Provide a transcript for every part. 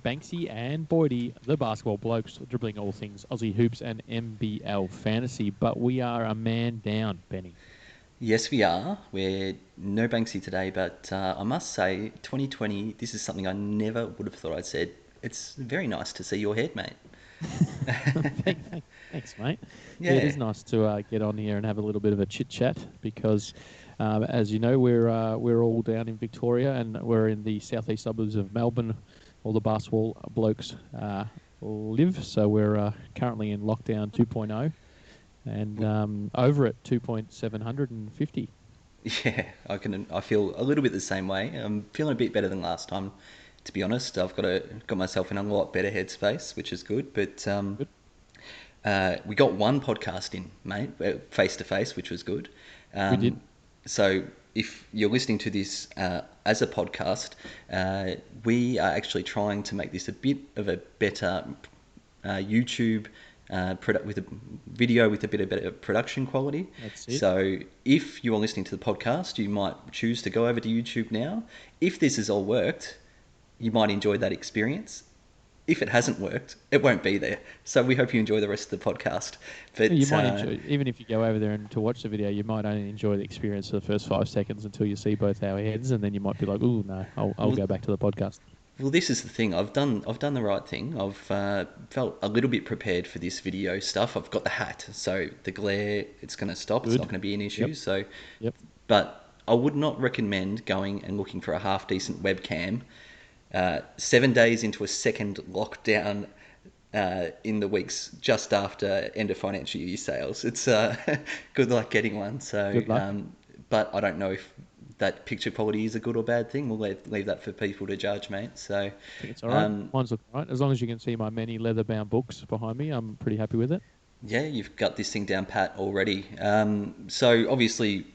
Banksy and Boydie, the basketball blokes, dribbling all things Aussie hoops and NBL fantasy. But we are a man down, Benny. Yes, we are. We're no Banksy today, but I must say, 2020, this is something I never would have thought I'd said. It's very nice to see your head, mate. Thanks, mate. Yeah, it Yeah, is nice to get on here and have a little bit of a chit chat because, as you know, we're all down in Victoria and we're in the southeast suburbs of Melbourne. All the basketball blokes live, so we're currently in lockdown 2.0 and over at 2.750. yeah. I feel a little bit the same way. I'm feeling a bit better than last time, to be honest. Got myself in a lot better headspace, which is good. But Good. we got one podcast in, mate, face to face, which was good. We did. So if you're listening to this as a podcast, we are actually trying to make this a bit of a better YouTube with a video with a bit of better production quality. That's it. So if you are listening to the podcast, you might choose to go over to YouTube now. If this has all worked, you might enjoy that experience. If it hasn't worked, it won't be there. So we hope you enjoy the rest of the podcast. But You might enjoy, even if you go over there and to watch the video, you might only enjoy the experience for the first 5 seconds until you see both our heads, and then you might be like, "Oh no, I'll go back to the podcast." well, this is the thing. I've done the right thing. I've felt a little bit prepared for this video stuff. I've got the hat, so the glare it's going to stop. It's Good. not going to be an issue. Yep. So, Yep. but I would not recommend going and looking for a half decent webcam 7 days into a second lockdown in the weeks just after end of financial year sales. It's good luck getting one. So, Good luck. but I don't know if that picture quality is a good or bad thing. We'll leave that for people to judge, mate. So, I think it's all right. Mine's looking all right. As long as you can see my many leather-bound books behind me, I'm pretty happy with it. yeah, you've got this thing down pat already. So obviously,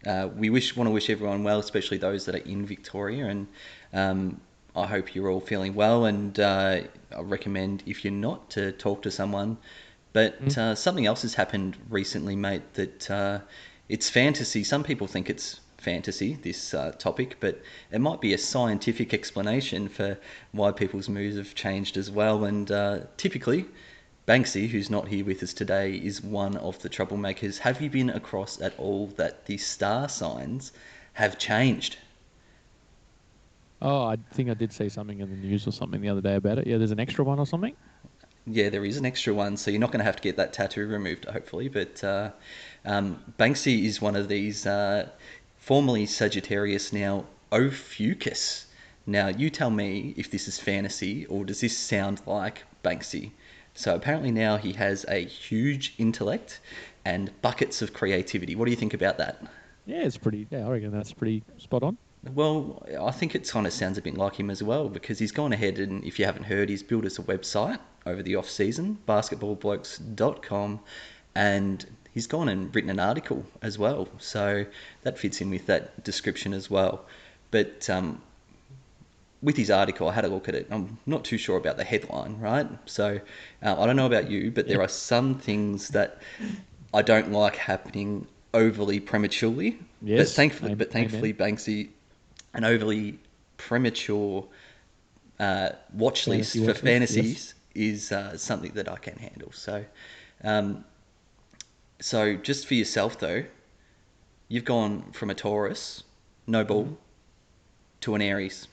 we want to wish everyone well, especially those that are in Victoria, and I hope you're all feeling well. And I recommend, if you're not, to talk to someone. But something else has happened recently, mate. That it's fantasy. Some people think it's fantasy, this topic, but it might be a scientific explanation for why people's moods have changed as well. And typically, Banksy, who's not here with us today, is one of the troublemakers. Have you been across at all that the star signs have changed? Oh, I think I did see something in the news or something the other day about it. Yeah, there's an extra one or something. Yeah, there is an extra one, so you're not going to have to get that tattoo removed, hopefully. But Banksy is one of these, formerly Sagittarius, now Ophiuchus. Now, you tell me if this is fantasy or does this sound like Banksy? So apparently now he has a huge intellect and buckets of creativity. What do you think about that? Yeah, it's pretty. Yeah, I reckon that's pretty spot on. Well, I think it kind of sounds a bit like him as well, because he's gone ahead and, if you haven't heard, he's built us a website over the off season, basketballblokes.com, and he's gone and written an article as well. So that fits in with that description as well. But with his article, I had a look at it. I'm not too sure about the headline, right? So I don't know about you, but there are some things that I don't like happening overly prematurely. Yes. Thankfully, Banksy, an overly premature watch list Fantasy for watch list, fantasies is something that I can handle. Um, so just for yourself though, you've gone from a Taurus, no ball, to an Aries.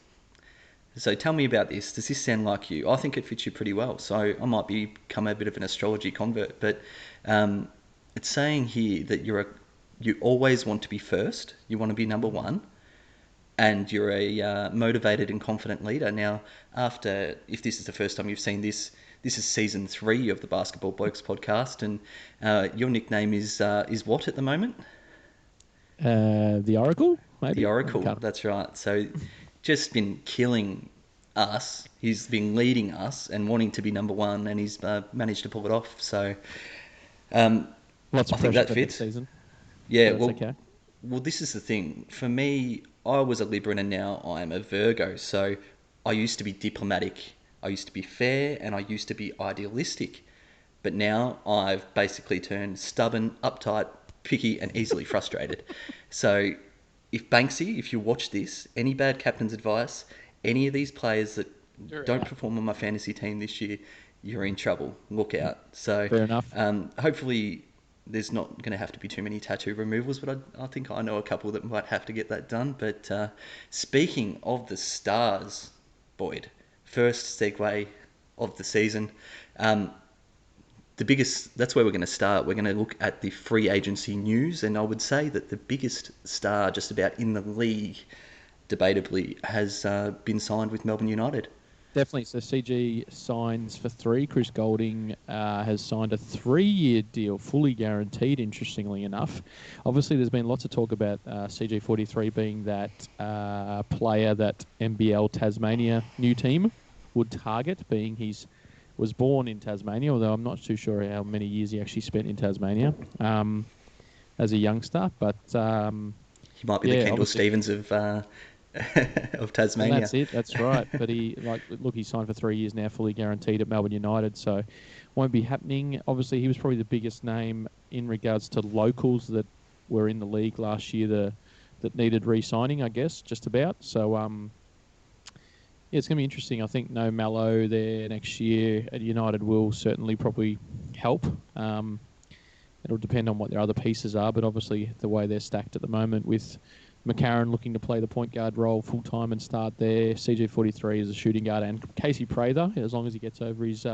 So tell me about this. Does this sound like you? I think it fits you pretty well. So I might become a bit of an astrology convert, but it's saying here that you always want to be first. You want to be number one, and you're a motivated and confident leader. Now, if this is the first time you've seen this, this is season 3 of the Basketball Blokes podcast, and your nickname is what at the moment? The Oracle, maybe. The Oracle. That's right. So, just been killing us. He's been leading us and wanting to be number one, and he's managed to pull it off. So, Lots of I think pressure that for next fits. season. Yeah. But that's okay. Well, this is the thing. For me, I was a Libra and now I am a Virgo. So I used to be diplomatic, I used to be fair, and I used to be idealistic. But now I've basically turned stubborn, uptight, picky, and easily frustrated. So if you watch this, any bad captain's advice, any of these players that don't perform on my fantasy team this year, you're in trouble. Look out. So Fair enough. hopefully there's not going to have to be too many tattoo removals, but I think I know a couple that might have to get that done. But speaking of the stars, Boyd, first segue of the season. That's where we're going to start. We're going to look at the free agency news, and I would say that the biggest star just about in the league, debatably, has been signed with Melbourne United. Definitely. So CG signs for 3. Chris Goulding has signed a 3-year deal, fully guaranteed, interestingly enough. Obviously, there's been lots of talk about CG43 being that player that NBL Tasmania new team would target, being was born in Tasmania, although I'm not too sure how many years he actually spent in Tasmania as a youngster. But he might be the Kendall Stevens of Tasmania. And that's it. That's right. But he signed for 3 years now, fully guaranteed at Melbourne United. So won't be happening. Obviously, he was probably the biggest name in regards to locals that were in the league last year that needed re-signing, I guess, just about. So it's going to be interesting. I think no Mallow there next year at United will certainly probably help. It'll depend on what their other pieces are, but obviously the way they're stacked at the moment with McCarron looking to play the point guard role full-time and start there, CG43 is a shooting guard, and Casey Prather, as long as he gets over his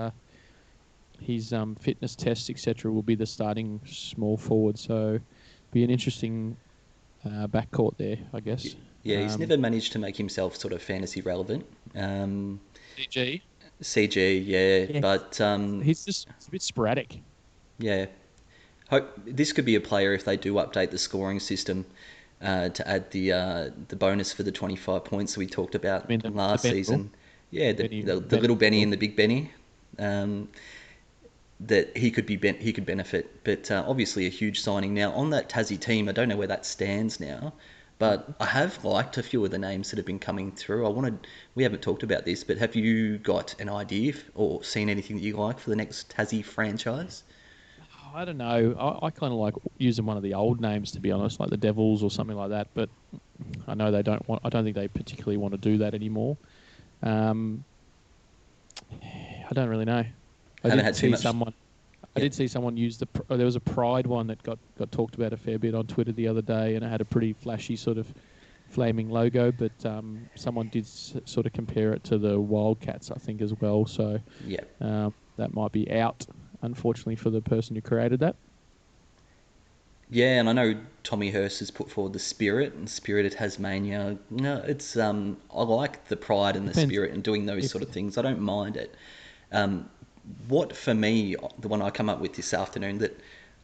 fitness tests, etc., will be the starting small forward. So be an interesting backcourt there, I guess. Yeah, he's never managed to make himself sort of fantasy relevant. CG, yeah. But he's just a bit sporadic. Yeah. This could be a player if they do update the scoring system to add the bonus for the 25 points that we talked about last season. Yeah, the little Benny and the big Benny. That he could benefit, but obviously a huge signing. Now on that Tassie team, I don't know where that stands now, but I have liked a few of the names that have been coming through. We haven't talked about this, but have you got an idea or seen anything that you like for the next Tassie franchise? I don't know. I kind of like using one of the old names, to be honest, like the Devils or something like that. But I know they don't want. I don't think they particularly want to do that anymore. I don't really know. I did see someone use there was a Pride one that got talked about a fair bit on Twitter the other day, and it had a pretty flashy sort of flaming logo, but someone did sort of compare it to the Wildcats, I think, as well. So yeah, that might be out, unfortunately, for the person who created that. Yeah, and I know Tommy Hurst has put forward the Spirit and Spirit of Tasmania. No, it's I like the pride and the spirit and doing those sort of things. I don't mind it. What for me, the one I come up with this afternoon that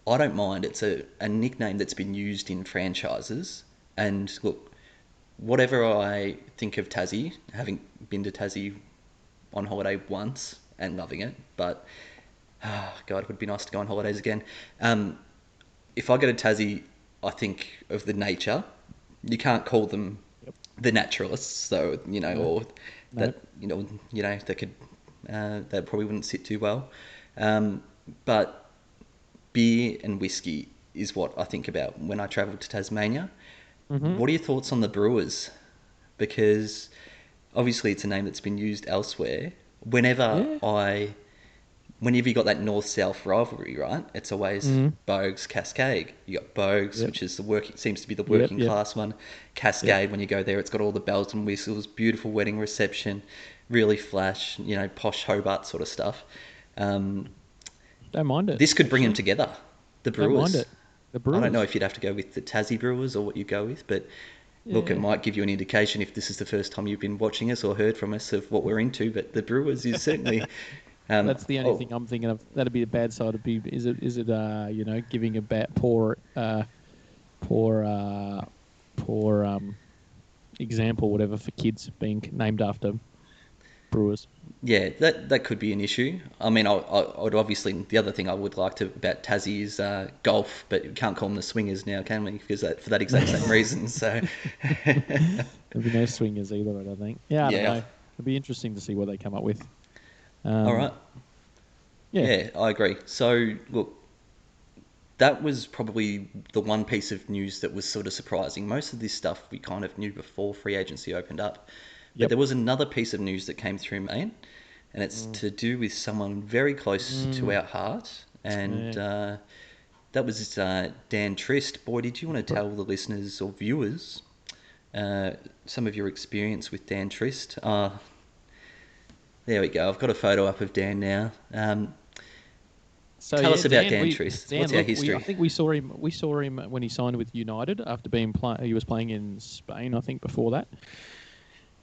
I don't mind, it's a nickname that's been used in franchises. And look, whatever I think of Tassie, having been to Tassie on holiday once and loving it, but God, it would be nice to go on holidays again. If I go to Tassie, I think of the nature. You can't call them the naturalists, though, or that they could. That probably wouldn't sit too well. But beer and whiskey is what I think about when I travel to Tasmania. Mm-hmm. What are your thoughts on the Brewers? Because obviously it's a name that's been used elsewhere. Whenever you got that north-south rivalry, right? It's always Bogues, Cascade. You got Bogues, which is seems to be the working class one. Cascade, when you go there, it's got all the bells and whistles, beautiful wedding reception, really flash, posh Hobart sort of stuff. Don't mind it. This could bring them together. The Brewers. Don't mind it. The Brewers. I don't know if you'd have to go with the Tassie Brewers or what you go with, but look, it might give you an indication if this is the first time you've been watching us or heard from us of what we're into. But the Brewers is certainly. That's the only thing I'm thinking of. That'd be the bad side of be. Is it giving a poor example, whatever, for kids being named after Brewers. Yeah, that could be an issue. I mean, I would obviously, the other thing I would like to about Tassie is golf, but you can't call them the Swingers now, can we? Because for that exact same reason. So there'll be no Swingers either, I don't think. Yeah, I don't know. It'll be interesting to see what they come up with. All right. Yeah, I agree. So, look, that was probably the one piece of news that was sort of surprising. Most of this stuff we kind of knew before free agency opened up. But there was another piece of news that came through, mate, and it's to do with someone very close to our heart, and that was Dan Trist. Boy, did you want to tell the listeners or viewers some of your experience with Dan Trist? There we go. I've got a photo up of Dan now. Tell us about Dan Trist. What's our history? I think we saw him. We saw him when he signed with United after he was playing in Spain, I think, before that.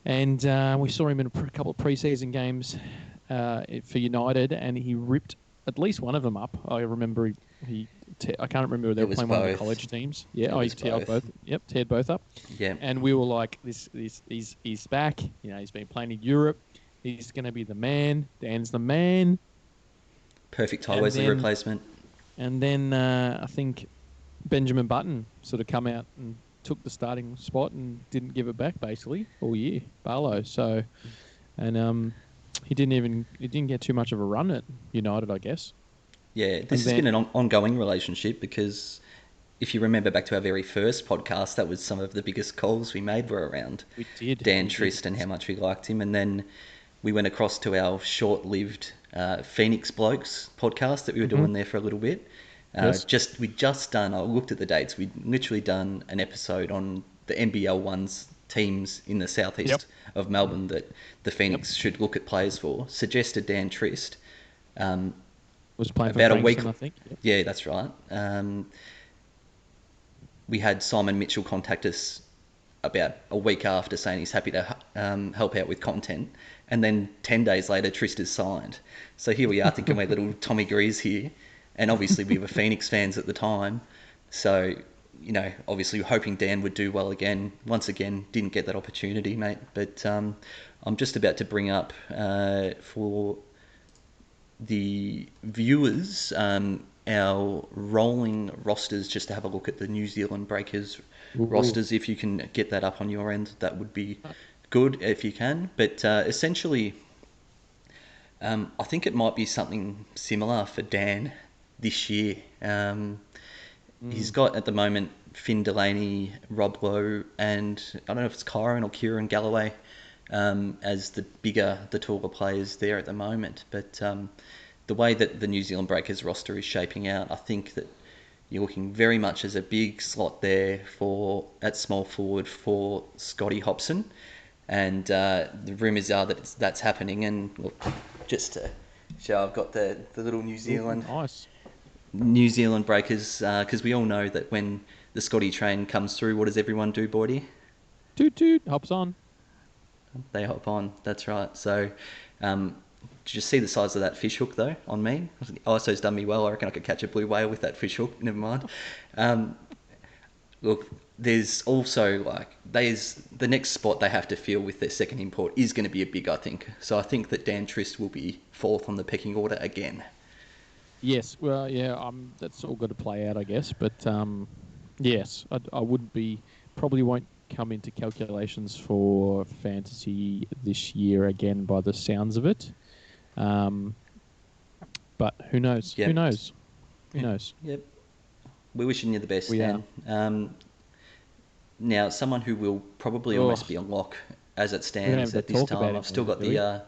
And we saw him in a couple of pre-season games for United, and he ripped at least one of them up. I remember I can't remember if they were playing one of the college teams. Yeah, he teared both. Yep, teared both up. Yeah. And we were like, he's back. He's been playing in Europe. He's going to be the man. Dan's the man. Perfect Ty Wesley replacement. And then I think Benjamin Button sort of come out and took the starting spot and didn't give it back basically all year, Barlow. So, and he didn't get too much of a run at United, I guess. Yeah, this has been an ongoing relationship because if you remember back to our very first podcast, that was some of the biggest calls we made were around Dan Trist and how much we liked him. And then we went across to our short-lived Phoenix Blokes podcast that we were doing there for a little bit. We'd just done, I looked at the dates, we'd literally done an episode on the NBL ones teams in the southeast of Melbourne that the Phoenix should look at players for. Suggested Dan Trist. Was playing about for a week. Frankston, I think. Yeah, that's right. We had Simon Mitchell contact us about a week after saying he's happy to help out with content. And then 10 days later, Trist is signed. So here we are thinking we're little Tommy Greers here. And obviously we were Phoenix fans at the time. So, obviously hoping Dan would do well again. Once again, didn't get that opportunity, mate. But I'm just about to bring up for the viewers our rolling rosters, just to have a look at the New Zealand Breakers rosters. If you can get that up on your end, that would be good if you can. But essentially, I think it might be something similar for Dan this year. He's got at the moment Finn Delaney, Rob Lowe, and I don't know if it's Kyron or Kieran Galloway as the taller players there at the moment. But the way that the New Zealand Breakers roster is shaping out, I think that you're looking very much as a big slot there at small forward for Scotty Hobson. And the rumours are that that's happening. And look, just to show, I've got the little New Zealand Breakers, because we all know that when the Scotty train comes through, what does everyone do, Boydie? Toot toot, hops on. They hop on, that's right. So, did you see the size of that fish hook though on me? ISO's done me well. I reckon I could catch a blue whale with that fish hook. Never mind. Look, there's also the next spot they have to fill with their second import is going to be a big, I think. So I think that Dan Trist will be fourth on the pecking order again. Yes, well, yeah, that's all got to play out, I guess. But yes, I wouldn't probably won't come into calculations for fantasy this year again by the sounds of it. But who knows? Yep. Who knows? Who knows? Yep. We're wishing you the best, Dan. Now, someone who will probably almost be a lock as it stands at this time. I've still got the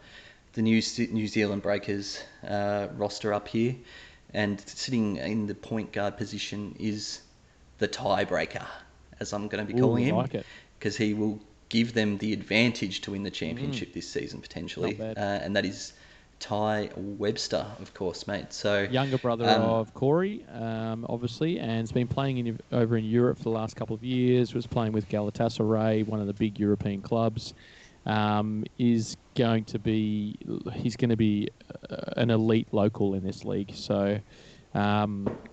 New Zealand Breakers roster up here, and sitting in the point guard position is the tiebreaker, as I'm going to be calling him, because he will give them the advantage to win the championship this season potentially, and that is Ty Webster, of course, mate. So younger brother of Corey, obviously, and has been playing over in Europe for the last couple of years. Was playing with Galatasaray, one of the big European clubs. He's going to be an elite local in this league. So I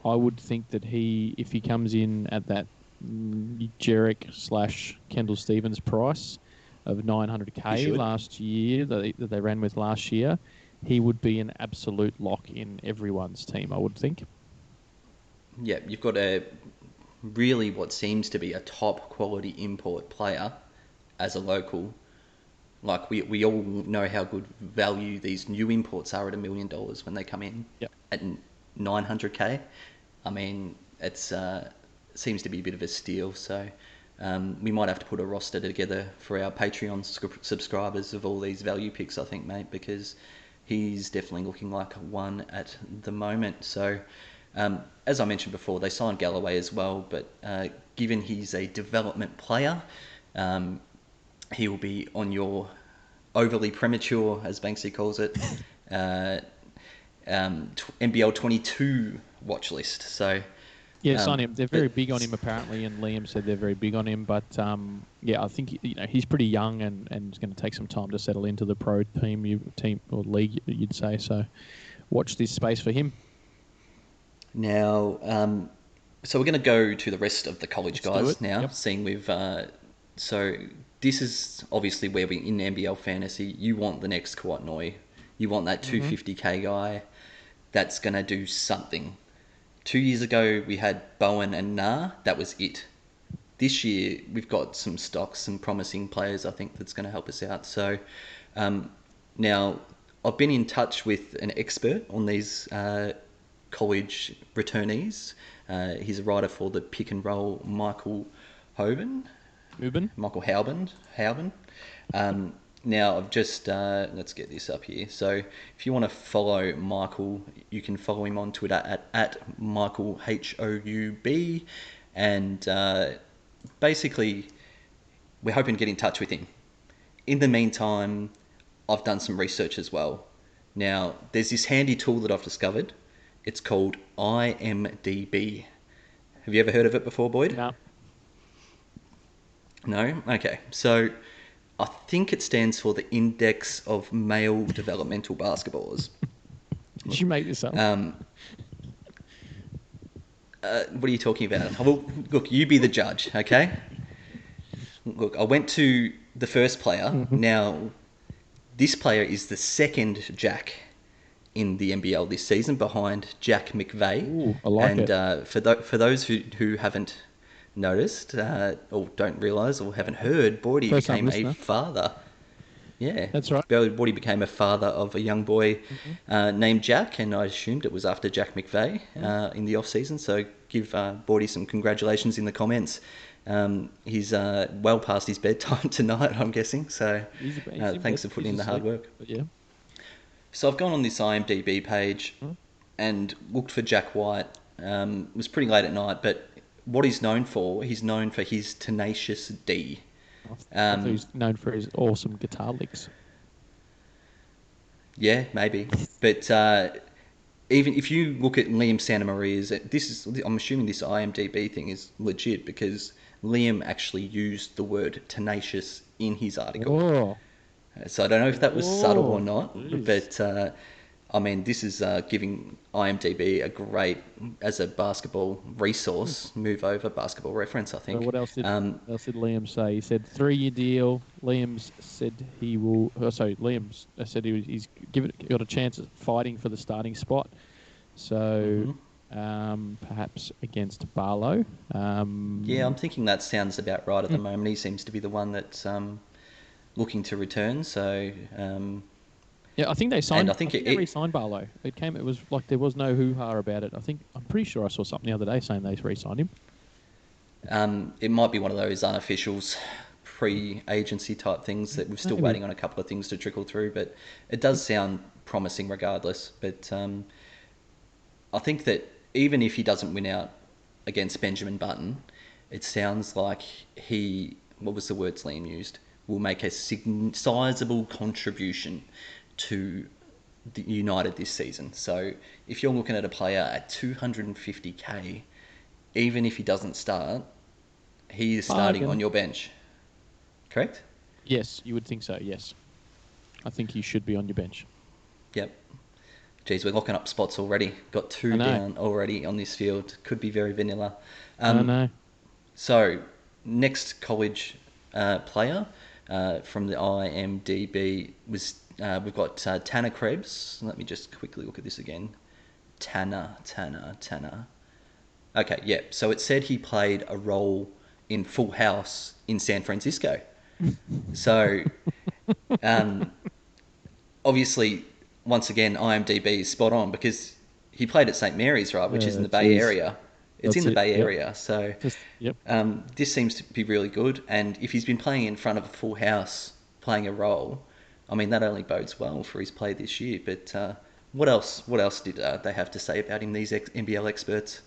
would think that if he comes in at that Jarek / Kendall Stevens price of $900K last year that they ran with last year, he would be an absolute lock in everyone's team, I would think. Yeah, you've got what seems to be a top quality import player as a local. Like we all know how good value these new imports are at $1 million when they come in at $900K. I mean, it's seems to be a bit of a steal. So We might have to put a roster together for our Patreon subscribers of all these value picks, I think, mate, because he's definitely looking like one at the moment. So, as I mentioned before, they signed Galloway as well, but given he's a development player, he will be on your overly premature, as Banksy calls it, NBL 22 watch list. So, yes, on him. They're very big on him apparently, and Liam said they're very big on him. But yeah, I think he's pretty young and it's going to take some time to settle into the pro team or league, you'd say. So, watch this space for him. Now, so we're going to go to the rest of the college guys now. Yep. Seeing we've so this is obviously where we in NBL Fantasy. You want the next Kawatnoi. You want that 250k guy that's going to do something. 2 years ago, we had Bowen and Naar. That was it. This year, we've got some stocks, some promising players, I think, that's going to help us out. So, now, I've been in touch with an expert on these college returnees. He's a writer for the Pick and Roll, Michael Houben. Now, I've just, let's get this up here. So, if you want to follow Michael, you can follow him on Twitter at Michael Houb. And basically, we're hoping to get in touch with him. In the meantime, I've done some research as well. Now, there's this handy tool that I've discovered. It's called IMDb. Have you ever heard of it before, Boyd? No. No? Okay. So, I think it stands for the Index of Male Developmental Basketballers. Did you make this up? What are you talking about? Well, look, you be the judge, okay? Look, I went to the first player. Now, this player is the second Jack in the NBL this season, behind Jack McVeigh. Ooh, I like it. And for those who haven't noticed or don't realise or haven't heard, Boydie became a father. Yeah, that's right. Boydie became a father of a young boy named Jack, and I assumed it was after Jack McVeigh in the off season. So give Boydie some congratulations in the comments. He's well past his bedtime tonight, I'm guessing. So thanks for putting in the hard work. But yeah. So I've gone on this IMDb page and looked for Jack White. It was pretty late at night, but what he's known for his tenacious D. I thought he's known for his awesome guitar licks. Yeah, maybe. But even if you look at Liam Santamaria's, I'm assuming this IMDb thing is legit because Liam actually used the word tenacious in his article. Oh. So I don't know if that was subtle or not, but I mean, this is giving IMDb a great, as a basketball resource, move over Basketball Reference, I think. So what else did Liam say? He said 3-year deal. Liam said he will. Liam said he's got a chance of fighting for the starting spot. So perhaps against Barlow. Yeah, I'm thinking that sounds about right at the moment. He seems to be the one that's looking to return. So. Yeah, I think they signed. I think they re-signed Barlow. It was like there was no hoo-ha about it. I'm pretty sure I saw something the other day saying they re-signed him. It might be one of those unofficials, pre-agency type things that we're still waiting on a couple of things to trickle through. But it does sound promising regardless. But I think that even if he doesn't win out against Benjamin Button, it sounds like what was the words Liam used, will make a sizable contribution to the United this season. So if you're looking at a player at 250k, even if he doesn't start, he is starting on your bench. Correct? Yes, you would think so, yes. I think he should be on your bench. Yep. Geez, we're locking up spots already. Got 2 down already on this field. Could be very vanilla. I know. So, next college player from the IMDb was... we've got Tanner Krebs. Let me just quickly look at this again. Tanner. Okay, yeah. So it said he played a role in Full House in San Francisco. So, obviously, once again, IMDb is spot on because he played at St. Mary's, right, which is in the Bay Area. It's in That's the it. Bay Yep. Area, so Yep. this seems to be really good. And if he's been playing in front of a full house, playing a role, I mean that only bodes well for his play this year. But what else? What else did they have to say about him? These NBL experts.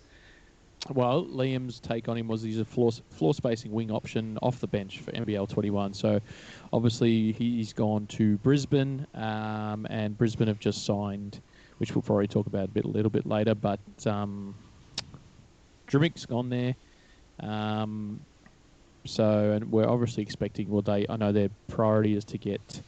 Well, Liam's take on him was he's a floor spacing wing option off the bench for NBL 21. So, obviously, he's gone to Brisbane, and Brisbane have just signed, which we'll probably talk about a little bit later. But Drmic's gone there. And we're obviously expecting. Well, I know their priority is to get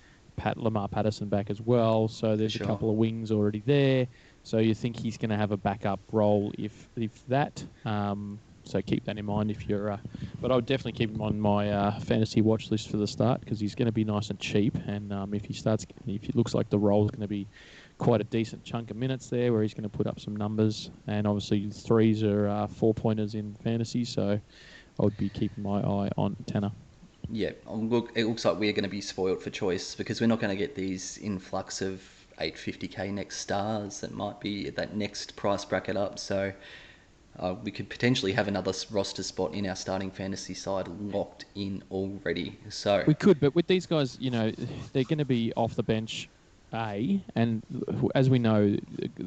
Lamar Patterson back as well. So there's a couple of wings already there. So you think he's going to have a backup role if that. So keep that in mind if you're. But I would definitely keep him on my fantasy watch list for the start because he's going to be nice and cheap. And if it looks like the role is going to be quite a decent chunk of minutes there, where he's going to put up some numbers. And obviously threes are 4-pointers in fantasy, so I would be keeping my eye on Tanner. Yeah, look, it looks like we're going to be spoiled for choice because we're not going to get these influx of 850k next stars that might be at that next price bracket up. So we could potentially have another roster spot in our starting fantasy side locked in already. So we could, but with these guys, they're going to be off the bench, and as we know,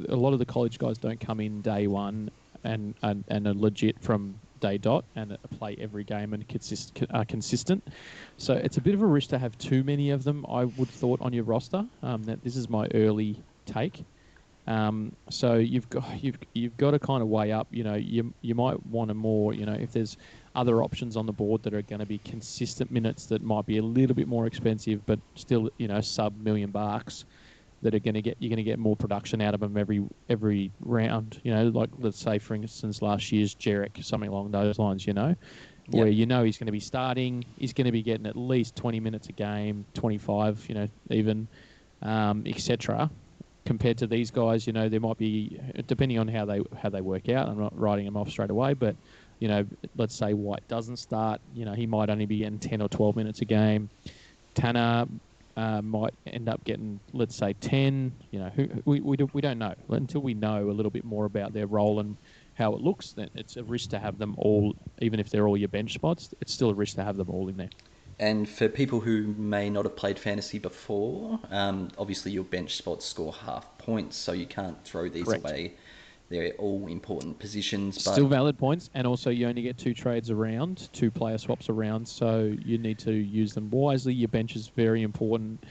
a lot of the college guys don't come in day one and are legit from day dot and play every game and are consistent. So it's a bit of a risk to have too many of them, I would thought, on your roster. This is my early take. So you've got to kind of weigh up. You might want a more. If there's other options on the board that are going to be consistent minutes that might be a little bit more expensive, but still sub $1 million that are you're going to get more production out of them every round. Like let's say for instance last year's Jarek, something along those lines. Where he's going to be starting, he's going to be getting at least 20 minutes a game, 25, even, etc. Compared to these guys, there might be, depending on how they work out. I'm not writing them off straight away, but let's say White doesn't start. He might only be getting 10 or 12 minutes a game. Tanner might end up getting, let's say, 10. We don't know until we know a little bit more about their role and how it looks. Then it's a risk to have them all, even if they're all your bench spots. It's still a risk to have them all in there. And for people who may not have played fantasy before, obviously your bench spots score half points, so you can't throw these away. They're all important positions. Still valid points, and also you only get 2 trades around, 2 player swaps around, so you need to use them wisely. Your bench is very important.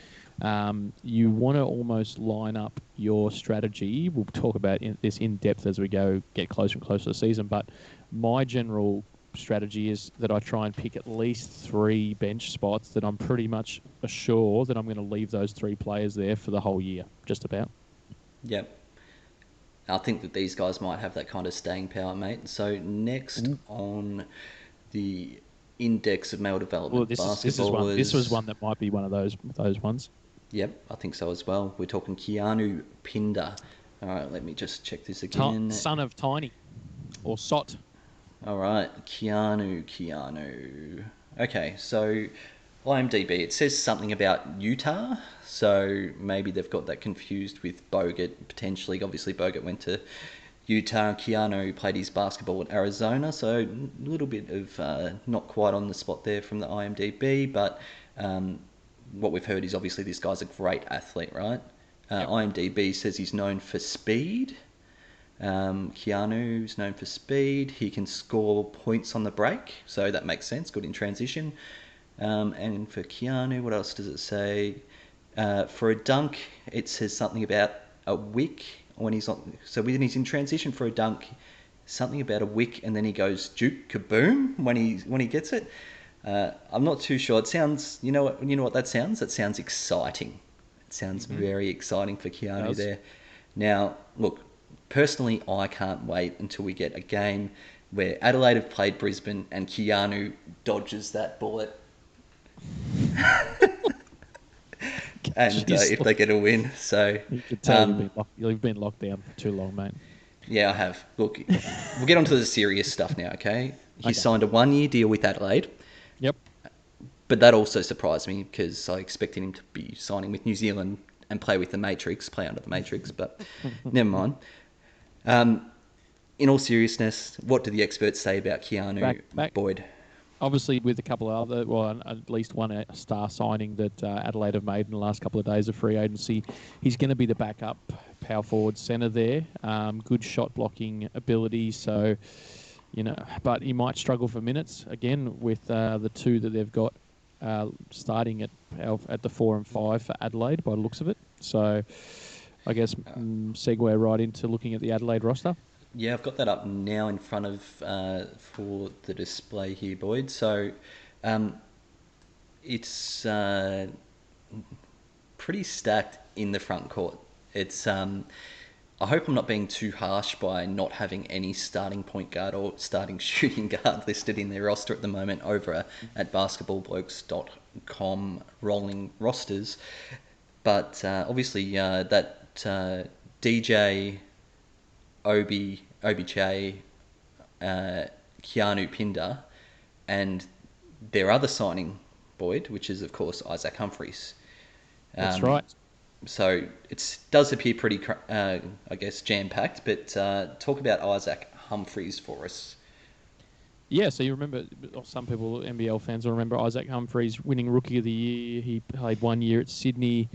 You want to almost line up your strategy. We'll talk about this in depth as we get closer and closer to the season, but my general strategy is that I try and pick at least 3 bench spots that I'm pretty much sure that I'm going to leave those 3 players there for the whole year, just about. Yep. I think that these guys might have that kind of staying power, mate. So next on the index of male development basketball this was one that might be one of those ones. Yep, I think so as well. We're talking Keanu Pinder. All right, let me just check this again. Son of Tiny, or Sot. All right, Keanu. Okay, so IMDb, it says something about Utah, so maybe they've got that confused with Bogut, potentially. Obviously, Bogut went to Utah. Keanu played his basketball at Arizona, so a little bit of not quite on the spot there from the IMDb, but what we've heard is obviously this guy's a great athlete, right? Yep. IMDb says he's known for speed. Keanu's known for speed. He can score points on the break, so that makes sense. Good in transition. And for Keanu, what else does it say? For a dunk, it says something about a wick when he's on. So when he's in transition for a dunk, something about a wick, and then he goes juke kaboom when he gets it. I'm not too sure. It sounds, you know what that sounds? That sounds exciting. It sounds very exciting for Keanu there. Now, look, personally, I can't wait until we get a game where Adelaide have played Brisbane and Keanu dodges that bullet. And if they get a win, so you could tell you've been locked down for too long, mate. Yeah, I have. Look, we'll get onto the serious stuff now, okay? He signed a 1-year deal with Adelaide. Yep. But that also surprised me because I expected him to be signing with New Zealand and play with the Matrix, play under the Matrix, but never mind. in all seriousness, what do the experts say about Keanu Back. Boyd? Obviously, with a couple of other, well, at least one star signing that Adelaide have made in the last couple of days of free agency, he's going to be the backup power forward centre there. Good shot blocking ability, so but he might struggle for minutes again with the two that they've got starting at the 4 and 5 for Adelaide by the looks of it. So I guess segue right into looking at the Adelaide roster. Yeah, I've got that up now in front of for the display here, Boyd. So it's pretty stacked in the front court. It's I hope I'm not being too harsh by not having any starting point guard or starting shooting guard listed in their roster at the moment over at basketballblokes.com rolling rosters. But obviously that DJ, Obi, Obiche, Keanu, Pinder, and their other signing, Boyd, which is, of course, Isaac Humphries. That's right. So it does appear pretty, I guess, jam-packed, but talk about Isaac Humphries for us. Yeah, so you remember, some people, NBL fans will remember Isaac Humphries winning Rookie of the Year. He played 1 year at Sydney.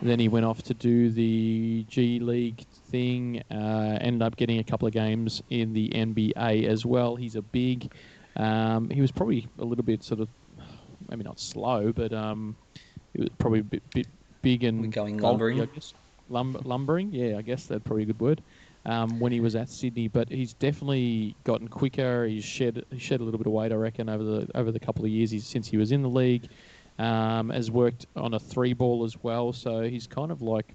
Then he went off to do the G League thing, ended up getting a couple of games in the NBA as well. He's a big... he was probably a little bit sort of, maybe not slow, but it was probably a bit big and... Going lumbering? I guess. Lumbering, yeah, I guess that's probably a good word. When he was at Sydney, but he's definitely gotten quicker. He shed a little bit of weight, I reckon, over the couple of years since he was in the league. Has worked on a 3-ball as well, so he's kind of like,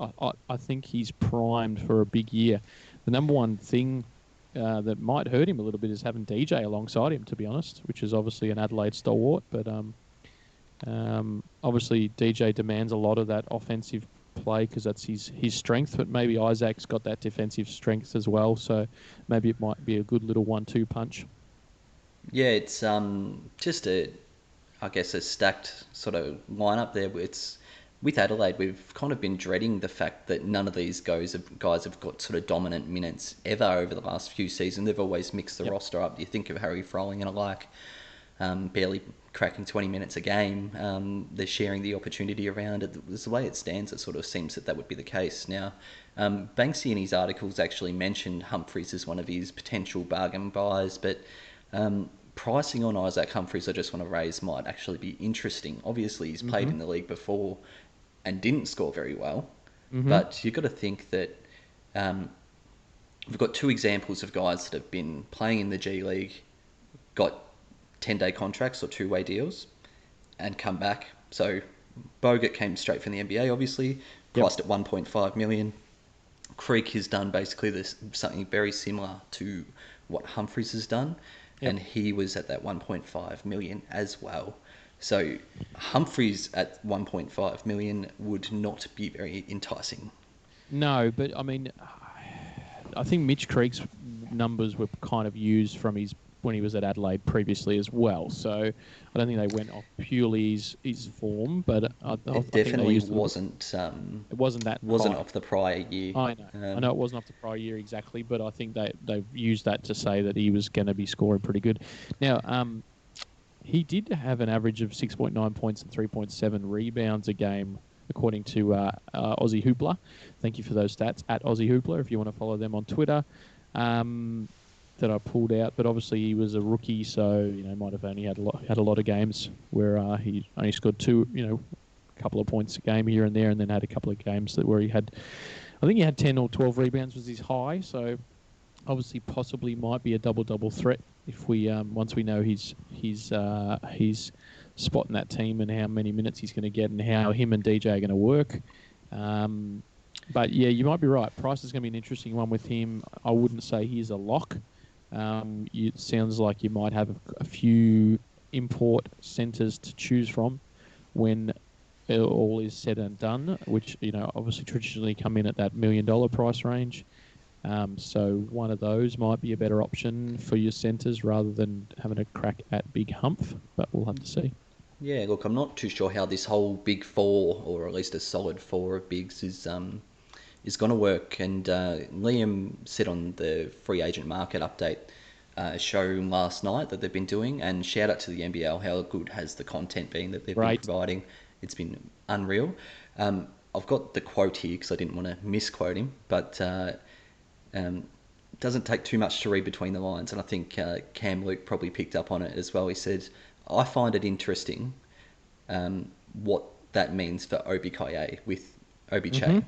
I think he's primed for a big year. The number one thing that might hurt him a little bit is having DJ alongside him, to be honest, which is obviously an Adelaide stalwart, but obviously DJ demands a lot of that offensive play because that's his strength, but maybe Isaac's got that defensive strength as well, so maybe it might be a good little 1-2 punch. Yeah, it's just a stacked sort of lineup there. It's with Adelaide, we've kind of been dreading the fact that none of these guys have got sort of dominant minutes ever over the last few seasons. They've always mixed the roster up. You think of Harry Froling and alike, barely cracking 20 minutes a game. They're sharing the opportunity around it. The way it stands, it sort of seems that would be the case. Now, Banksy in his articles actually mentioned Humphries as one of his potential bargain buys, but pricing on Isaac Humphries, I just want to raise, might actually be interesting. Obviously, he's played in the league before and didn't score very well, but you've got to think that we've got two examples of guys that have been playing in the G League, got 10-day contracts or 2-way deals, and come back. So Bogut came straight from the NBA, obviously, priced at $1.5 million. Creek has done basically something very similar to what Humphries has done, and he was at that $1.5 million as well. So Humphries at $1.5 million would not be very enticing. No, but I mean, I think Mitch Creek's numbers were kind of used from when he was at Adelaide previously as well. So I don't think they went off purely his form, but it definitely wasn't. It wasn't high. Off the prior year. I know. I know it wasn't off the prior year exactly, but I think they've used that to say that he was going to be scoring pretty good. Now, he did have an average of 6.9 points and 3.7 rebounds a game, according to Aussie Hoopla. Thank you for those stats at Aussie Hoopla if you want to follow them on Twitter. That I pulled out, but obviously he was a rookie, so might have only had a lot of games where he only scored a couple of points a game here and there, and then had a couple of games where he had, I think he had 10 or 12 rebounds was his high. So obviously possibly might be a double threat if we once we know his spot in that team and how many minutes he's going to get and how him and DJ are going to work. But yeah, you might be right. Price is going to be an interesting one with him. I wouldn't say he's a lock. It sounds like you might have a few import centres to choose from when all is said and done, which obviously traditionally come in at that $1 million price range. So one of those might be a better option for your centres rather than having a crack at Big Humph, but we'll have to see. Yeah, look, I'm not too sure how this whole big four, or at least a solid four of bigs, is is going to work. And Liam said on the free agent market update show last night that they've been doing, and shout out to the NBL, how good has the content been that they've been providing. It's been unreal. I've got the quote here because I didn't want to misquote him, but doesn't take too much to read between the lines, and I think Cam Luke probably picked up on it as well. He said, I find it interesting what that means for OBKA with OBJ,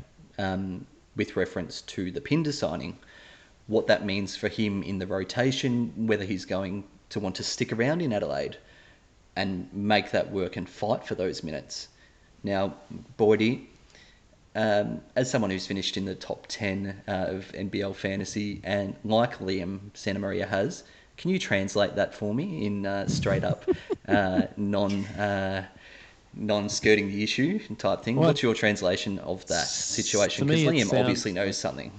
with reference to the Pinder signing, what that means for him in the rotation, whether he's going to want to stick around in Adelaide and make that work and fight for those minutes. Now, Boydie, as someone who's finished in the top 10 of NBL Fantasy, and like Liam Santamaria has, can you translate that for me in straight up non-skirting the issue type thing? Well, what's your translation of that situation? Because Liam obviously knows something.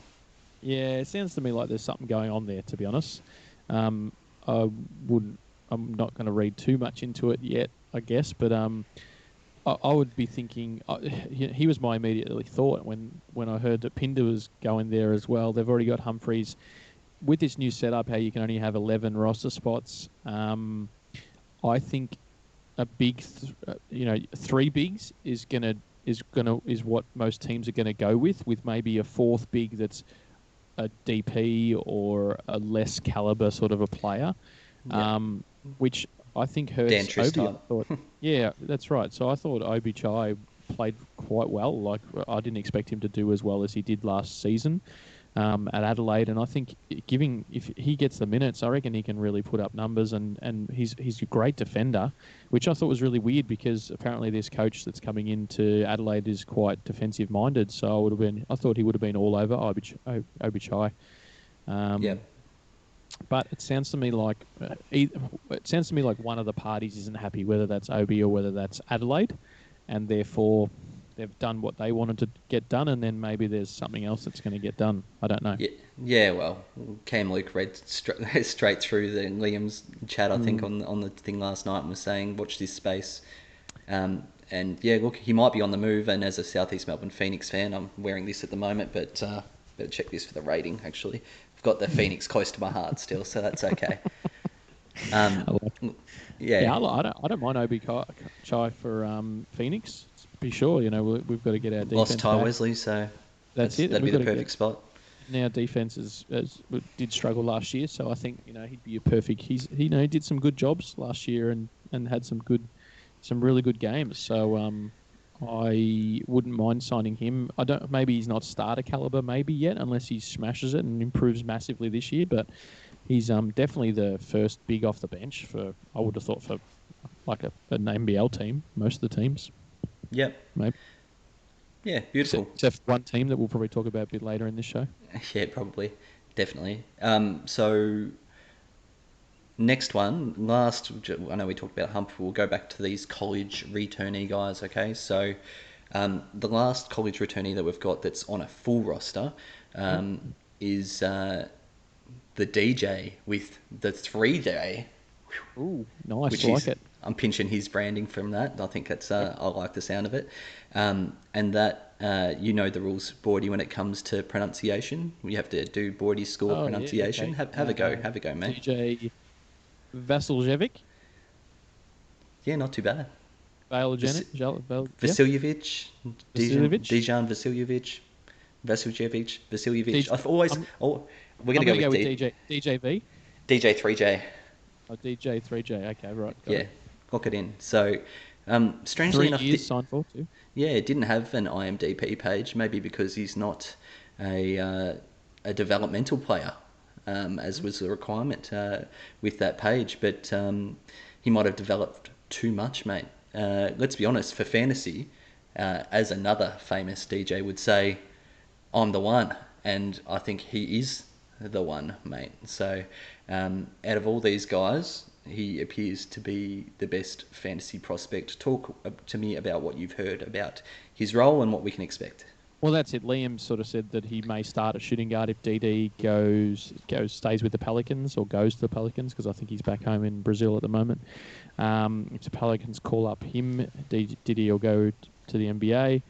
Yeah, it sounds to me like there's something going on there, to be honest. I'm not going to read too much into it yet, I guess, but I would be thinking, he was my immediately thought when I heard that Pinder was going there as well. They've already got Humphries. With this new setup, how you can only have 11 roster spots, I think a big, three bigs is what most teams are gonna go with maybe a fourth big that's a DP or a less caliber sort of a player, which I think hurts Obi. I thought, yeah, that's right. So I thought Obi Chai played quite well. Like, I didn't expect him to do as well as he did last season at Adelaide, and I think if he gets the minutes, I reckon he can really put up numbers, and he's a great defender, which I thought was really weird because apparently this coach that's coming into Adelaide is quite defensive minded. So I thought he would have been all over Obi Chai. But it sounds to me like one of the parties isn't happy, whether that's Obi or whether that's Adelaide, and therefore they've done what they wanted to get done, and then maybe there's something else that's going to get done. I don't know. Yeah. Well, Cam Luke read straight through the Liam's chat, I think, on the thing last night, and was saying, watch this space. And yeah, look, he might be on the move. And as a Southeast Melbourne Phoenix fan, I'm wearing this at the moment, but better check this for the rating. Actually, I've got the Phoenix close to my heart still, so that's okay. I don't mind Obi Chai for Phoenix. Be sure, we've got to get our defense lost Ty back. Wesley, so that's it. That'd be the perfect spot. Now defense did struggle last year, so I think he'd be a perfect. He did some good jobs last year and had some really good games. So I wouldn't mind signing him. Maybe he's not starter caliber maybe yet, unless he smashes it and improves massively this year. But he's definitely the first big off the bench I would have thought for like an NBL team. Most of the teams. Yep. Maybe. Yeah, beautiful. Except one team that we'll probably talk about a bit later in this show. Yeah, probably. Definitely. So, next one. I know we talked about Hump. We'll go back to these college returnee guys, okay? So, the last college returnee that we've got that's on a full roster is the DJ with the 3J. Ooh, nice. It. I'm pinching his branding from that. I think that's I like the sound of it. And that the rules, Boydie, when it comes to pronunciation. We have to do Boydie's score pronunciation. Yeah, okay. Have a go, mate. DJ Vasiljevic. Yeah, not too bad. Vasiljevic. Dejan Vasiljevic. I've always. We're going to go with DJV. DJ 3J. Oh, DJ 3J. Okay, right. Yeah, lock it in. So, strangely enough, 3 years signed for too. Yeah, it didn't have an IMDb page. Maybe because he's not a developmental player, as was the requirement with that page. But he might have developed too much, mate. Let's be honest. For fantasy, as another famous DJ would say, I'm the one, and I think he is the one, mate. So, out of all these guys, he appears to be the best fantasy prospect. Talk to me about what you've heard about his role and what we can expect. Well, that's it. Liam sort of said that he may start at shooting guard if DD stays with the Pelicans or goes to the Pelicans, because I think he's back home in Brazil at the moment. If the Pelicans call up him, DD will go to the NBA.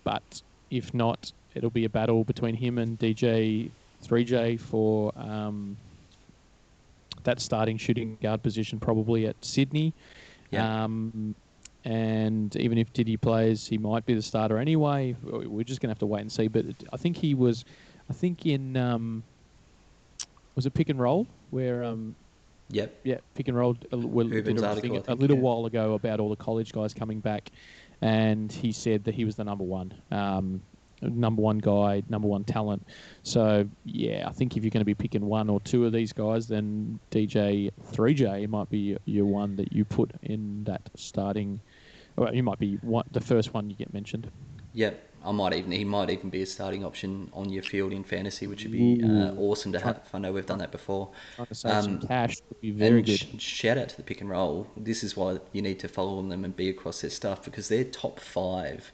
But if not, it'll be a battle between him and DJ 3J for that starting shooting guard position probably at Sydney. Yeah. And even if Diddy plays, he might be the starter anyway. We're just going to have to wait and see. But I think he was, in, was it pick and roll where, Yep. yeah, pick and roll did a little while ago about all the college guys coming back, and he said that he was the number one guy, number one talent. So yeah, I think if you're going to be picking one or two of these guys, then DJ 3J might be your one that you put in that starting. Well, he might be the first one you get mentioned. Yep. He might even be a starting option on your field in fantasy, which would be awesome to have. I know we've done that before. Trying to save some cash would be very good. Shout out to the pick and roll. This is why you need to follow them and be across their stuff, because their top 5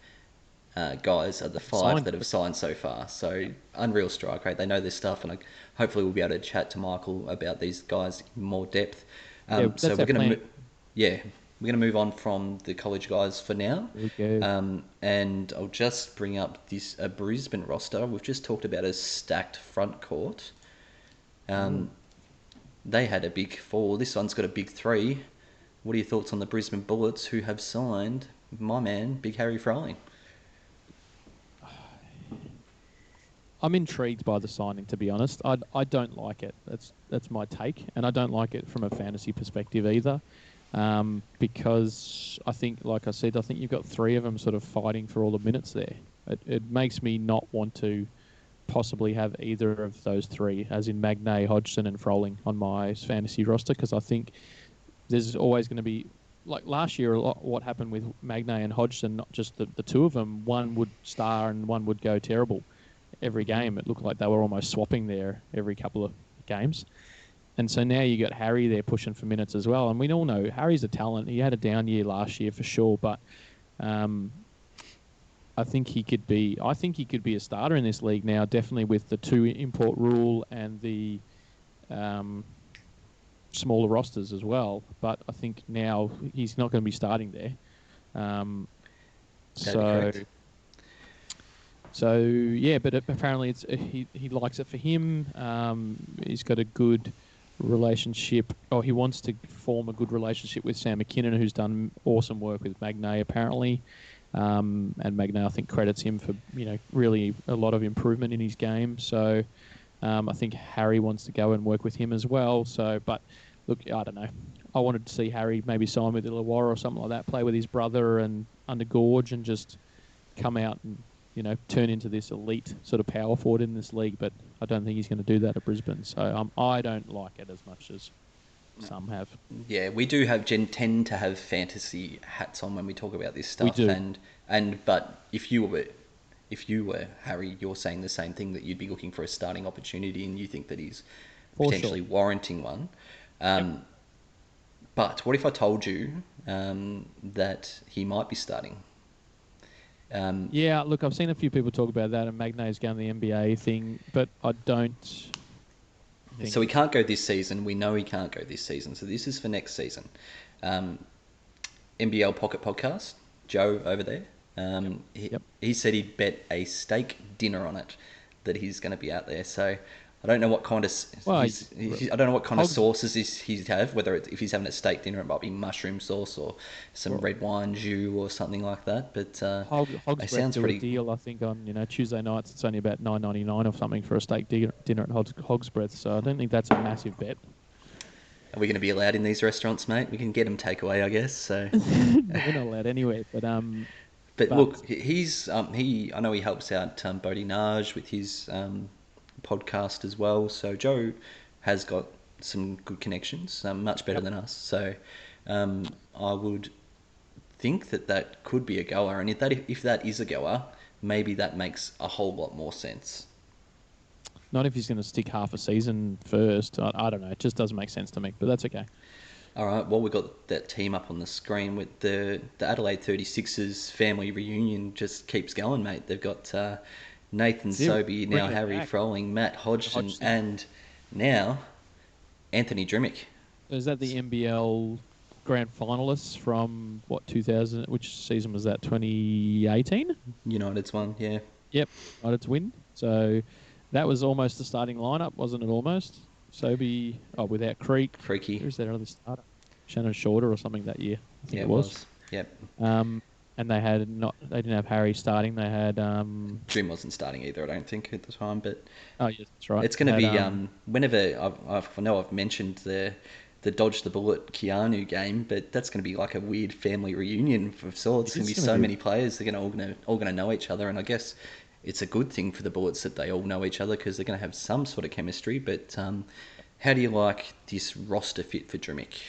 guys are the 5 that have signed so far. So unreal strike rate. They know their stuff, and hopefully we'll be able to chat to Michael about these guys in more depth. So we're going to move on from the college guys for now. Okay. And I'll just bring up this Brisbane roster. We've just talked about a stacked front court. They had a big 4. This one's got a big 3. What are your thoughts on the Brisbane Bullets, who have signed my man, Big Harry Froling? I'm intrigued by the signing, to be honest. I don't like it. That's my take, and I don't like it from a fantasy perspective either. Because I think, like I said, you've got 3 of them sort of fighting for all the minutes there. It makes me not want to possibly have either of those 3, as in Magnay, Hodgson and Froling on my fantasy roster, because I think there's always going to be, like last year, what happened with Magnay and Hodgson, not just the 2 of them, one would star and one would go terrible. Every game, it looked like they were almost swapping there every couple of games. And so now you got Harry there pushing for minutes as well. And we all know Harry's a talent. He had a down year last year for sure, but I think he could be a starter in this league now, definitely with the 2 import rule and the smaller rosters as well. But I think now he's not going to be starting there. So yeah, but apparently he likes it for him. He's got a good relationship. He wants to form a good relationship with Sam McKinnon, who's done awesome work with Magnay apparently. And Magnay, I think, credits him for really a lot of improvement in his game. So I think Harry wants to go and work with him as well. So, but look, I don't know. I wanted to see Harry maybe sign with Illawarra or something like that, play with his brother and under Gorge, and just come out and turn into this elite sort of power forward in this league. But I don't think he's going to do that at Brisbane. So I don't like it as much as some have. Yeah, we do tend to have fantasy hats on when we talk about this stuff. We do. But if you were Harry, you're saying the same thing, that you'd be looking for a starting opportunity, and you think that he's potentially warranting one. But what if I told you that he might be starting? Yeah, look, I've seen a few people talk about that, and Magnay's going the NBA thing, but I don't. So he can't go this season. We know he can't go this season. So this is for next season. NBL Pocket Podcast, Joe over there. He said he'd bet a steak dinner on it that he's going to be out there. So I don't know what kind of sauces he'd have. Whether if he's having a steak dinner, it might be mushroom sauce or some red wine jus or something like that. But Hog's sounds pretty deal. I think on Tuesday nights it's only about $9.99 or something for a steak dinner at Hog's Breath. So I don't think that's a massive bet. Are we going to be allowed in these restaurants, mate? We can get them takeaway, I guess. So we're not allowed anywhere. But look, I know he helps out Boydie Naar with his podcast as well. So Joe has got some good connections, much better than us. So I would think that could be a goer, and if that is a goer, maybe that makes a whole lot more sense. Not if he's going to stick half a season first. I don't know. It just doesn't make sense to me, but that's okay. All right. Well, we've got that team up on the screen with the Adelaide 36ers family reunion just keeps going, mate. They've got Nathan Sobey, now Harry Froling, Matt Hodgson, and now Anthony Drmic. Is that the NBL grand finalists from, 2000? Which season was that, 2018? United's one, yeah. Yep, United's win. So that was almost the starting lineup, wasn't it? Almost. Sobey, without Creek. Freaky. Who's their other starter? Shannon Shorter or something that year. I think Yeah, it it was. was. Yep. And they had not. They didn't have Harry starting. They had. Jim wasn't starting either, I don't think, at the time. But Oh yes, that's right. it's going to be whenever I know I've mentioned the dodge the bullet Keanu game, but that's going to be like a weird family reunion of sorts. There's going to be so many players. They're all going to know each other, and I guess it's a good thing for the Bullets that they all know each other because they're going to have some sort of chemistry. But how do you like this roster fit for Drmic?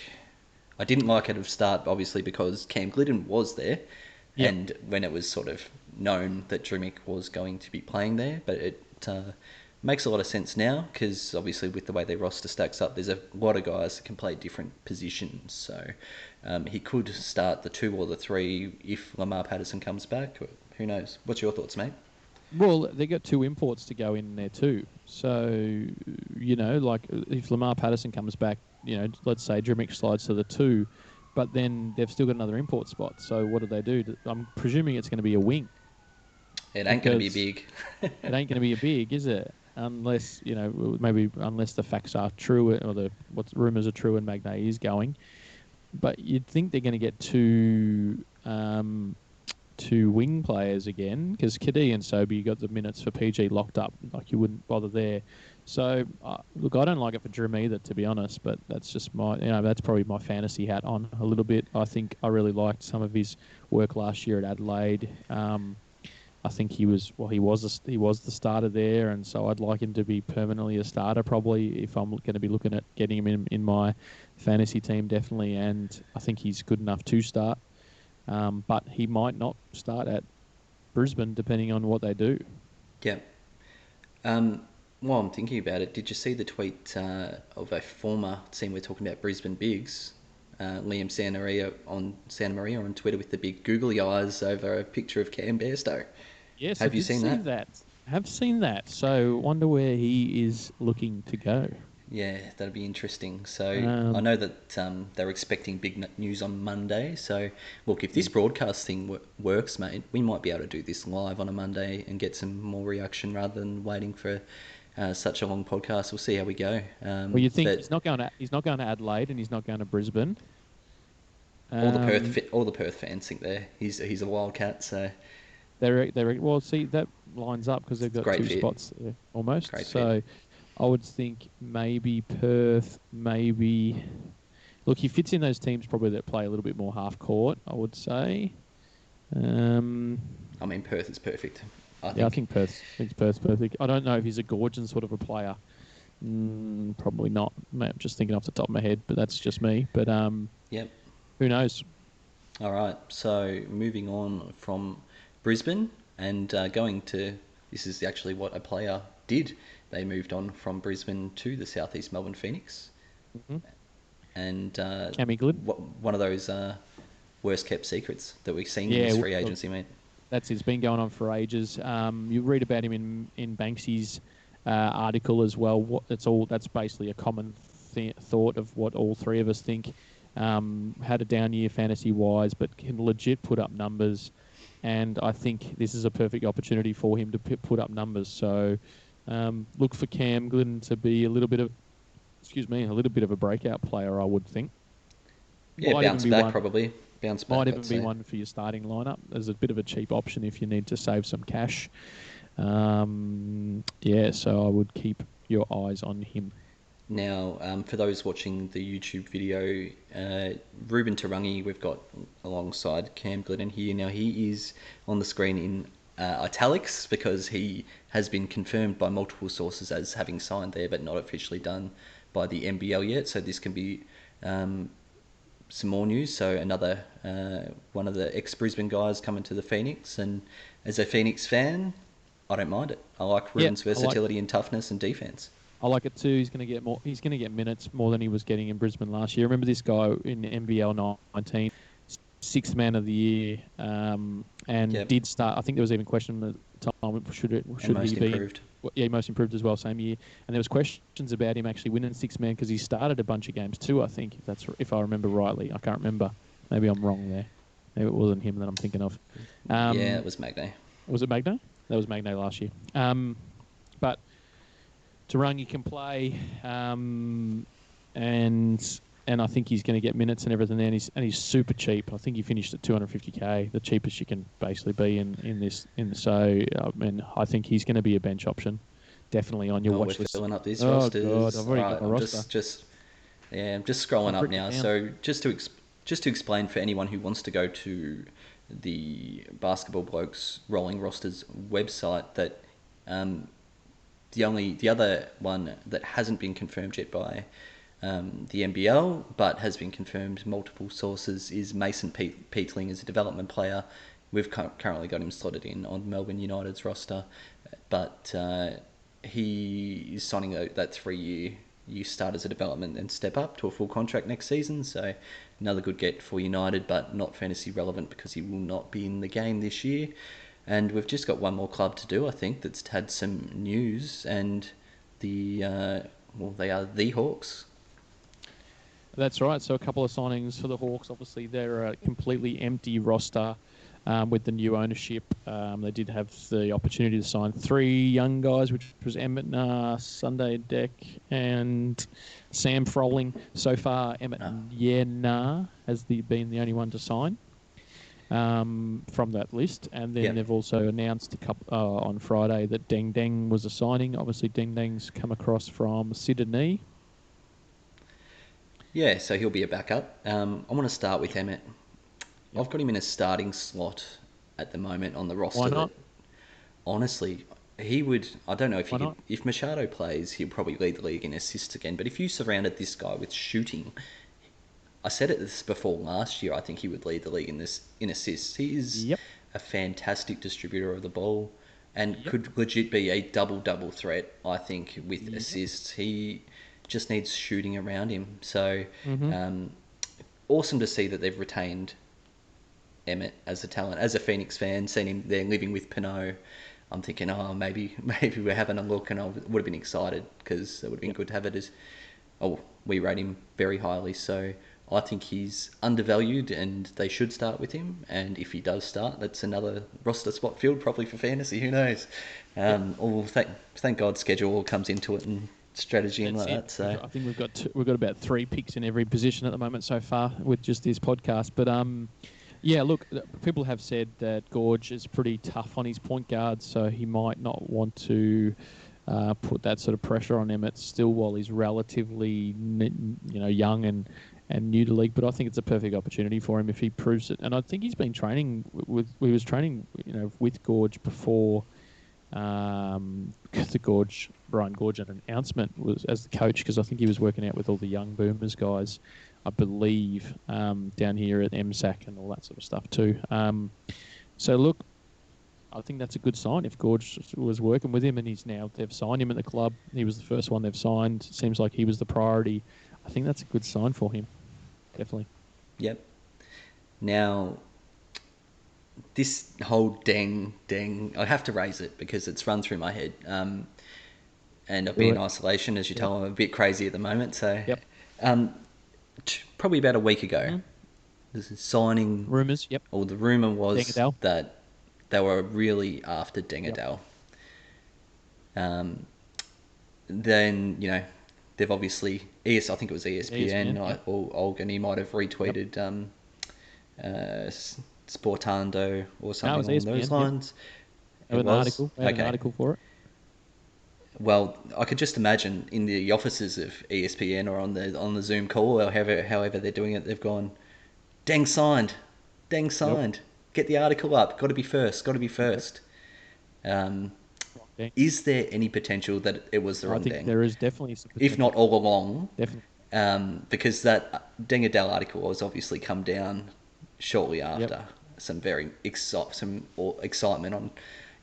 I didn't like it at the start, obviously, because Cam Gliddon was there, and when it was sort of known that Drmic was going to be playing there, but it makes a lot of sense now because obviously with the way their roster stacks up, there's a lot of guys that can play different positions. So he could start the 2 or the 3 if Lamar Patterson comes back. Who knows? What's your thoughts, mate? Well, they got 2 imports to go in there too. So, like if Lamar Patterson comes back, let's say Drmic slides to the 2, but then they've still got another import spot. So what do? I'm presuming it's going to be a wing. It ain't going to be big. It ain't going to be a big, is it? Unless, unless the facts are true or what rumours are true and Magnay is going. But you'd think they're going to get 2 wing players again because Kadee and Sobey got the minutes for PG locked up. Like you wouldn't bother there. So look, I don't like it for Drim either, to be honest. But that's just that's probably my fantasy hat on a little bit. I think I really liked some of his work last year at Adelaide. I think he was the starter there, and so I'd like him to be permanently a starter probably if I'm going to be looking at getting him in my fantasy team definitely. And I think he's good enough to start. But he might not start at Brisbane depending on what they do. Yeah. While I'm thinking about it, did you see the tweet of a former team we're talking about, Brisbane Bigs, Liam Santa Maria on Twitter with the big googly eyes over a picture of Cam Bairstow? Yes, have you seen that? Have seen that. So wonder where he is looking to go. Yeah, that'd be interesting. So I know that they're expecting big news on Monday. So look, if this broadcast thing works, mate, we might be able to do this live on a Monday and get some more reaction rather than waiting for such a long podcast. We'll see how we go. Well, you think he's not going to Adelaide and he's not going to Brisbane. All the Perth fans think he's a wildcat. So well, see that lines up because they've got 2 spots there, almost. Great so. Fit. I would think maybe Perth, maybe... Look, he fits in those teams probably that play a little bit more half-court, I would say. Perth is perfect. I think Perth's perfect. I don't know if he's a Gorgon sort of a player. Probably not. I'm just thinking off the top of my head, but that's just me. But yep. Who knows? All right, so moving on from Brisbane and going to... This is actually what a player did. They moved on from Brisbane to the Southeast Melbourne Phoenix. Mm-hmm. And one of those worst kept secrets that we've seen in this free agency, mate. It's been going on for ages. You read about him in Banksy's article as well. That's basically a common thought of what all 3 of us think. Had a down year fantasy wise, but can legit put up numbers. And I think this is a perfect opportunity for him to put up numbers. So look for Cam Gliddon to be a little bit of a breakout player, I would think. Yeah, bounce back probably. Might even be one for your starting lineup as a bit of a cheap option if you need to save some cash. So I would keep your eyes on him. Now, for those watching the YouTube video, Ruben Tarangi we've got alongside Cam Gliddon here. Now, he is on the screen in italics because he has been confirmed by multiple sources as having signed there, but not officially done by the NBL yet. So this can be some more news. So another one of the ex-Brisbane guys coming to the Phoenix. And as a Phoenix fan, I don't mind it. I like Ruben's versatility and toughness and defense. I like it too. He's going to get more. He's going to get minutes more than he was getting in Brisbane last year. Remember this guy in NBL 19, 6th man of the year, did start. I think there was even question at the time should he be improved. Yeah, most improved as well, same year. And there was questions about him actually winning 6th man because he started a bunch of games too. I think if I remember rightly, I can't remember. Maybe I'm wrong there. Maybe it wasn't him that I'm thinking of. It was Magnay. Was it Magnay? That was Magnay last year. But Drmic can play, and I think he's going to get minutes and everything there, and he's super cheap. I think he finished at 250k, the cheapest you can basically be in this. So I mean, I think he's going to be a bench option, definitely on your watch list. We're filling up these rosters. rosters. God, I've already got my roster. I'm just scrolling up now. So just to explain for anyone who wants to go to the Basketball Blokes Rolling Rosters website, that the other one that hasn't been confirmed yet by the NBL, but has been confirmed multiple sources, is Mason Peatling as a development player. We've currently got him slotted in on Melbourne United's roster, but he is signing that 3-year. You start as a development and step up to a full contract next season. So another good get for United, but not fantasy relevant because he will not be in the game this year. And we've just got one more club to do, I think, that's had some news, and they are the Hawks. That's right. So a couple of signings for the Hawks. Obviously, they're a completely empty roster with the new ownership. They did have the opportunity to sign 3 young guys, which was Emmett, Naar, Sunday Deck, and Sam Froling. So far, Emmett Naar has been the only one to sign from that list. And then they've also announced on Friday that Deng was a signing. Obviously, Deng's come across from Sydney. Yeah, so he'll be a backup. I want to start with Emmett. I've got him in a starting slot at the moment on the roster. Why not? Honestly, he would... I don't know if he could... If Machado plays, he'll probably lead the league in assists again. But if you surrounded this guy with shooting... I said it this before last year, I think he would lead the league in assists. He is a fantastic distributor of the ball and could legit be a double threat, I think, with assists. He just needs shooting around him. So awesome to see that they've retained Emmett as a talent. As a Phoenix fan, seeing him there living with Pinot, I'm thinking, maybe we're having a look, and I would have been excited because it would have been good to have it as... we rate him very highly, so I think he's undervalued and they should start with him. And if he does start, that's another roster spot filled probably for fantasy. Who knows? Thank God schedule all comes into it and strategy and like that. So I think we've got about 3 picks in every position at the moment so far with just this podcast. But look, people have said that Gorge is pretty tough on his point guard, so he might not want to put that sort of pressure on Emmett still while he's relatively young and new to league. But I think it's a perfect opportunity for him if he proves it. And I think he's been training with Gorge before the Brian Gorge announcement was as the coach, because I think he was working out with all the young Boomers guys, I believe, down here at MSAC and all that sort of stuff too. So look, I think that's a good sign if Gorge was working with him and they've signed him at the club. He was the first one they've signed. It seems like he was the priority. I think that's a good sign for him. Definitely. Yep. Now, this whole Deng, I have to raise it because it's run through my head. And I've been in isolation, as you tell, I'm a bit crazy at the moment. So, probably about a week ago, this is signing rumours. Or the rumor was that they were really after Deng. Then they've obviously I think it was ESPN or Olga, he might have retweeted Sportando or something along those lines. It was an article. An article for it. Well, I could just imagine in the offices of ESPN or on the Zoom call or however they're doing it, they've gone, Deng signed. Get the article up. Got to be first. Is there any potential that it was the wrong Deng? I think there is definitely some potential. If not all along. Definitely. Because that Deng article has obviously come down shortly after some very excitement on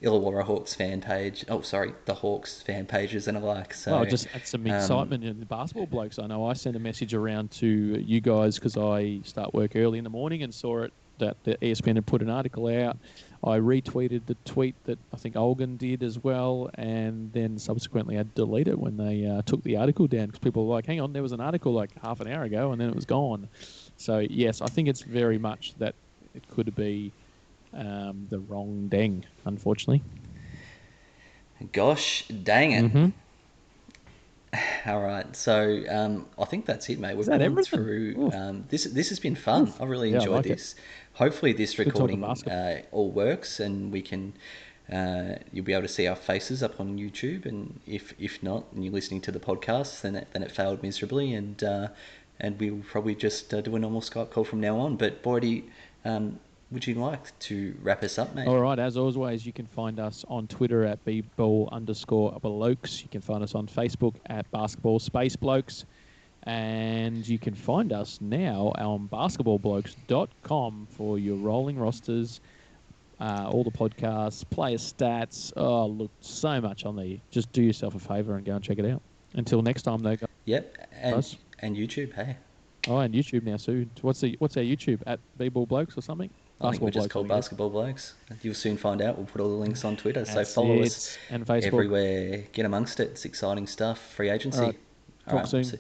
Illawarra Hawks fan page. Oh, sorry, the Hawks fan pages and alike. So, just add some excitement in the Basketball Blokes. I know I sent a message around to you guys because I start work early in the morning and saw it that the ESPN had put an article out. I retweeted the tweet that I think Olgan did as well, and then subsequently I deleted it when they took the article down because people were like, hang on, there was an article like half an hour ago and then it was gone. So, yes, I think it's very much that it could be the wrong Deng, unfortunately. Gosh, dang it. Mm-hmm. All right, so I think that's it, mate. Is We've that gone everything? through. Oof, This has been fun. oof. I really Yeah, I enjoyed like it. this. Hopefully, this Good talking recording basketball. all works, and we can. You'll be able to see our faces up on YouTube, and if not, and you're listening to the podcast, then it failed miserably, and we will probably just do a normal Skype call from now on. But Boydie, would you like to wrap us up, mate? All right, as always, you can find us on Twitter at bball_blokes. You can find us on Facebook at basketball space blokes. And you can find us now on basketballblokes.com for your rolling rosters, all the podcasts, player stats. Oh, look, so much on there. Just do yourself a favor and go and check it out. Until next time, though, Yep, guys. and YouTube. Hey, Oh, and YouTube now soon. What's our YouTube at bball blokes or something? I think we're Basketball just blokes. called Basketball Blokes. You'll soon find out. We'll put all the links on Twitter, so That's follow us it. And Facebook. everywhere. Get amongst it. It's exciting stuff. Free All agency. right. All Talk right. soon.